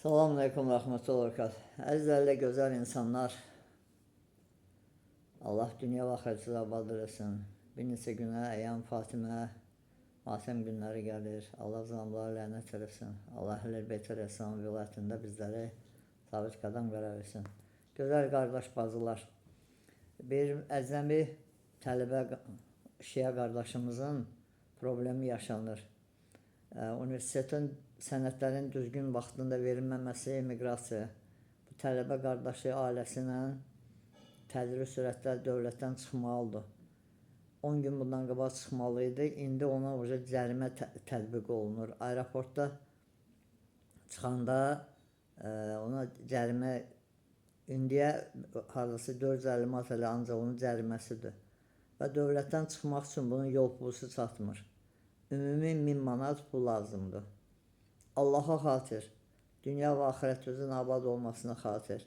Selamun Aleyküm Rahmetullah Berkat. Əzizlərlə gözəl insanlar, Allah dünya və axirətdə abad eləsin. Bir neçə günə Əyyam Fatimə matəm günləri gəlir. Allah zalimlara lənət eləsin. Allah Əhl-i Beyt Rəsam vilayətində bizləri sabit qadam qərar versin. Gözəl qardaş bacılar, bir əcnəbi tələbə şiə qardaşımızın problemi yaşanır. Universitetin sənədlərin düzgün vaxtında verilməməsi, miqrasiya. Bu tələbə qardaşı ailəsinə tədricli sürətlə dövlətdən çıxmalıdır. 10 gün bundan qabaq çıxmalı idi. İndi ona cərimə tətbiq olunur. Aeroportda çıxanda ona cərimə indiyə hardasa 450 manat elə ancaq onun cəriməsidir. Və dövlətdən çıxmaq üçün bunun yol pulusu çatmır. Ümumi 1000 manat pul lazımdır. Allaha xatir, dünya və axirətinizin abad olmasına xatir.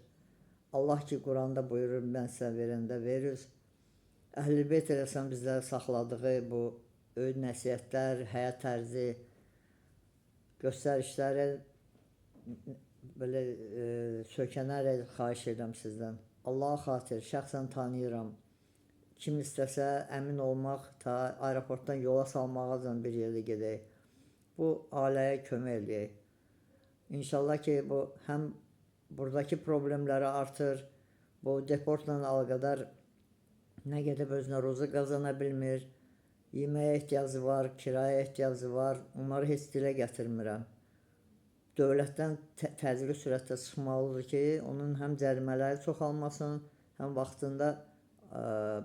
Allah ki, Quranda buyurur, mən sizə verəndə veririz. Əhl-i Beyt eləsən bizləri saxladığı bu öyüd nəsiyyətlər, həyat tərzi, göstərişləri belə sökənərək xahiş edirəm sizdən. Allaha xatir, şəxsən tanıyıram. Kim istəsə əmin olmaq, ta aeroportdan yola salmağa bir yerdə gedək. Bu ailəyə kömək eləyək. İnşallah ki, bu həm buradakı problemləri artır, bu deportla əlaqədar nə gedib özünə ruzu qazana bilmir, yeməyə ehtiyacı var, kiraya ehtiyacı var, onları heç dilə gətirmirəm. Dövlətdən təcili sürətdə çıxmalıdır ki, onun həm cərimələri çoxalmasın, həm vaxtında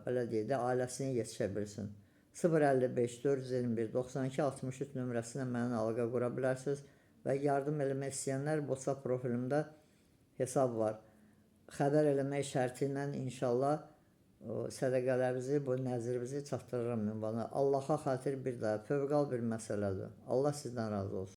belə deyək də, ailəsini yetişə bilsin. 055 421 92 63 nömrəsinə mənə əlaqə qura bilərsiniz və yardım eləmək istəyənlər WhatsApp profilimdə hesab var. Xəbər eləmək şərti ilə inşallah sədəqələrinizi, bu nəzirinizi çatdırıram ünvana. Allaha xatir bir daha fövqəl bir məsələdir. Allah sizdən razı olsun.